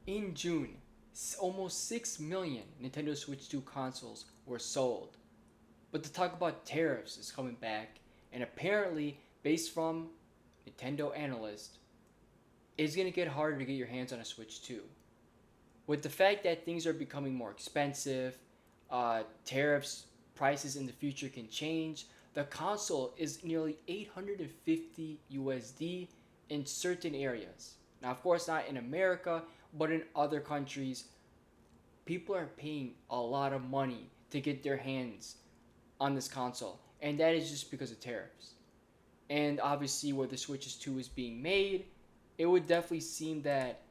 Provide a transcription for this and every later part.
In June, almost 6 million Nintendo Switch 2 consoles were sold. But to talk about tariffs is coming back, and apparently, based from Nintendo analyst, it's going to get harder to get your hands on a Switch 2. With the fact that things are becoming more expensive, tariffs, prices in the future can change. The console is nearly 850 USD in certain areas. Now, of course, not in America, but in other countries, people are paying a lot of money to get their hands on this console, and that is just because of tariffs. And obviously, where the Switches 2 is being made, it would definitely seem that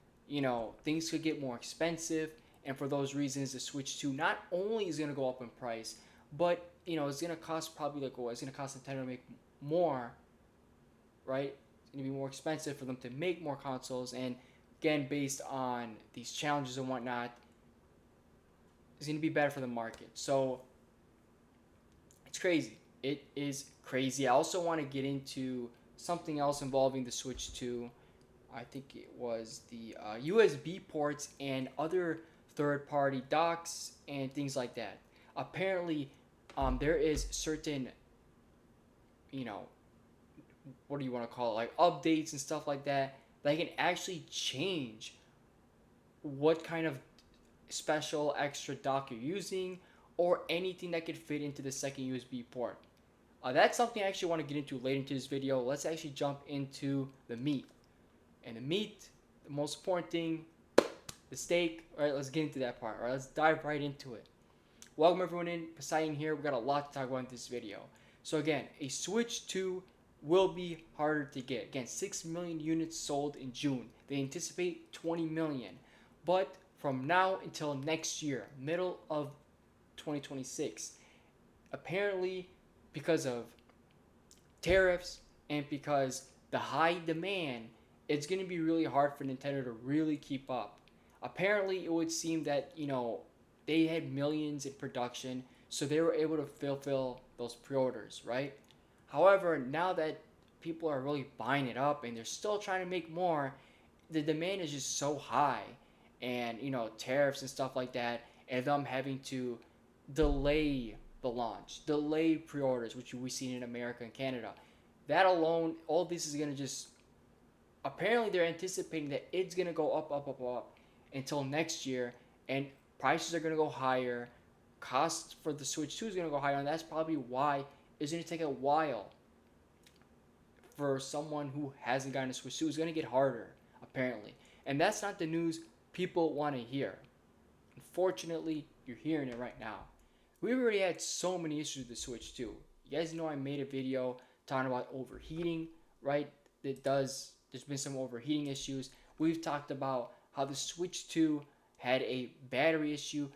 things could get more expensive, and for those reasons, the Switch 2 not only is going to go up in price, but it's going to cost probably like what it's going to cost Nintendo to make more, right? It's going to be more expensive for them to make more consoles, and again, based on these challenges and whatnot, it's going to be better for the market. So it's crazy. It is crazy. I also want to get into something else involving the Switch 2. I think it was the USB ports and other third-party docks and things like that. Apparently, there is certain, you know, what do you want to call it, like updates and stuff like that that can actually change what kind of special extra dock you're using or anything that could fit into the second USB port. That's something I actually want to get into later into this video. Let's actually jump into the meat. And the meat, the most important thing, the steak. All right, let's get into that part. All right, let's dive right into it. Welcome everyone in. Poseidon here. We got a lot to talk about in this video. So again, a Switch 2 will be harder to get. Again, 6 million units sold in June. They anticipate 20 million. But from now until next year, middle of 2026, apparently because of tariffs and because the high demand, it's going to be really hard for Nintendo to really keep up. Apparently, it would seem that, they had millions in production, so they were able to fulfill those pre-orders, right? However, now that people are really buying it up and they're still trying to make more, the demand is just so high, and tariffs and stuff like that, and them having to delay the launch, delay pre-orders, which we've seen in America and Canada. That alone, all this is gonna just, apparently they're anticipating that it's gonna go up, up, up, up until next year, and prices are gonna go higher. Cost for the Switch 2 is gonna go higher, and that's probably why it's gonna take a while for someone who hasn't gotten a Switch 2. It's gonna get harder, apparently, and that's not the news people want to hear. Unfortunately, you're hearing it right now. We've already had so many issues with the Switch 2. You guys know I made a video talking about overheating, right? There's been some overheating issues. We've talked about how the Switch 2 had a battery issue.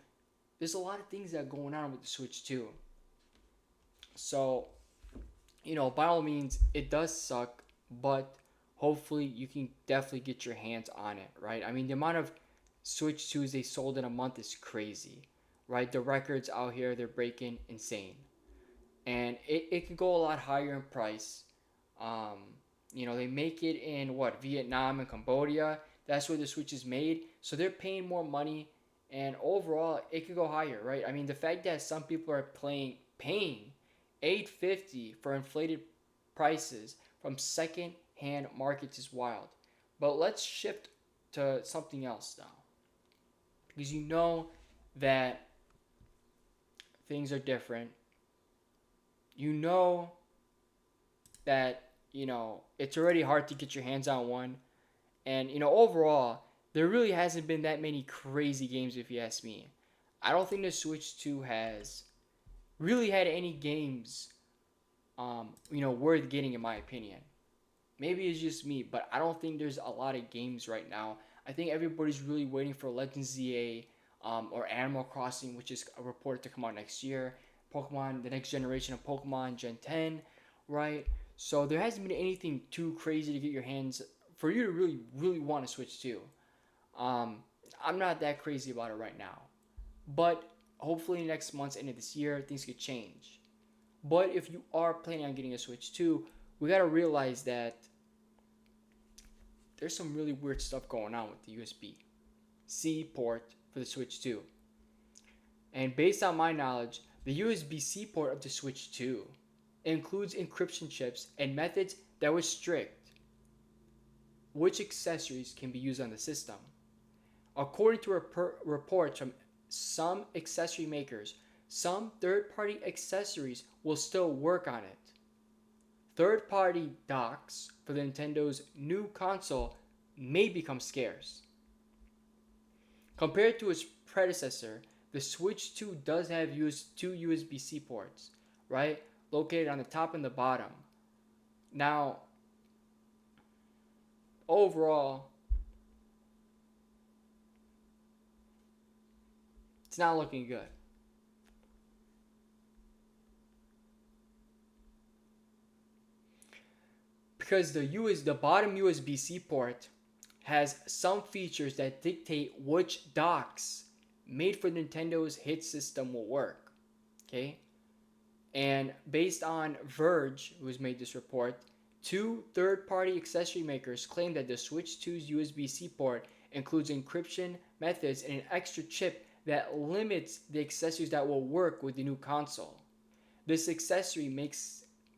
There's a lot of things that are going on with the Switch 2. So, by all means, it does suck, but hopefully you can definitely get your hands on it, right? I mean, the amount of Switch 2s they sold in a month is crazy, right? The records out here, they're breaking insane. And it could go a lot higher in price. They make it in Vietnam and Cambodia. That's where the Switch is made. So they're paying more money, and overall, it could go higher, right? I mean, the fact that some people are paying $850 for inflated prices from second-hand markets is wild. But let's shift to something else now, because you know that things are different. You know that it's already hard to get your hands on one, and overall there really hasn't been that many crazy games, if you ask me. I don't think the Switch 2 has really had any games worth getting, in my opinion. Maybe it's just me, but I don't think there's a lot of games right now. I think everybody's really waiting for Legends ZA or Animal Crossing, which is reported to come out next year. Pokemon, the next generation of Pokemon, Gen 10, right? So there hasn't been anything too crazy to get your hands, for you to really, really want to Switch 2. I'm not that crazy about it right now. But hopefully next month's end of this year, things could change. But if you are planning on getting a Switch 2, we got to realize that there's some really weird stuff going on with the USB. USB-C port for the Switch 2. And based on my knowledge, the USB-C port of the Switch 2 includes encryption chips and methods that restrict which accessories can be used on the system. According to reports from some accessory makers, some third-party accessories will still work on it. Third-party docks for the Nintendo's new console may become scarce. Compared to its predecessor, the Switch 2 does have two USB-C ports, right? Located on the top and the bottom. Now, overall, it's not looking good. Because the bottom USB-C port has some features that dictate which docks made for Nintendo's hit system will work. Okay? And based on Verge, who has made this report, two third-party accessory makers claim that the Switch 2's USB-C port includes encryption methods and an extra chip that limits the accessories that will work with the new console. This accessory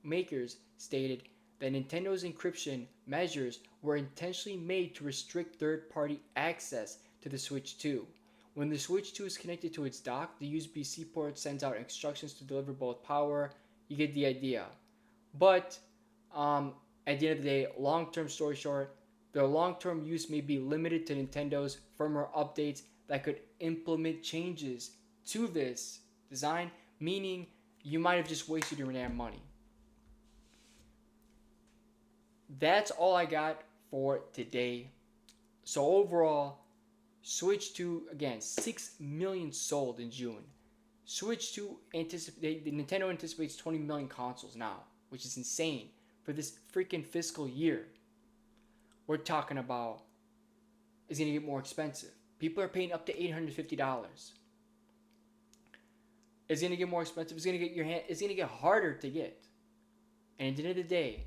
makers stated that Nintendo's encryption measures were intentionally made to restrict third-party access to the Switch 2. When the Switch 2 is connected to its dock, the USB-C port sends out instructions to deliver both power. You get the idea. But at the end of the day, long-term story short, their long-term use may be limited to Nintendo's firmware updates that could implement changes to this design, meaning you might have just wasted your damn money. That's all I got for today. So overall, Switch 2, again, 6 million sold in June. Switch 2, Nintendo anticipates 20 million consoles now, which is insane for this freaking fiscal year. We're talking about it's going to get more expensive. People are paying up to $850. It's going to get more expensive. It's going to get harder to get. And at the end of the day,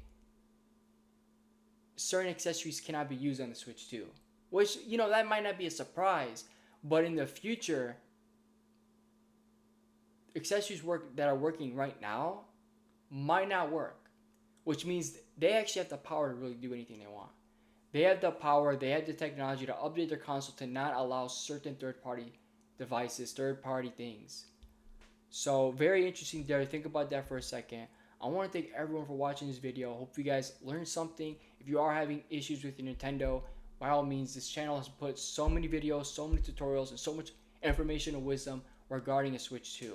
certain accessories cannot be used on the Switch 2. Which, that might not be a surprise. But in the future, accessories that are working right now might not work. Which means they actually have the power to really do anything they want. They have the power, they have the technology to update their console to not allow certain third-party devices, third-party things. So, very interesting there. Think about that for a second. I want to thank everyone for watching this video. Hope you guys learned something. If you are having issues with your Nintendo, by all means, this channel has put so many videos, so many tutorials, and so much information and wisdom regarding a Switch 2.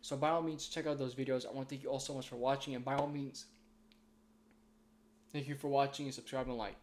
So by all means, check out those videos. I want to thank you all so much for watching. And by all means, thank you for watching and subscribe and like.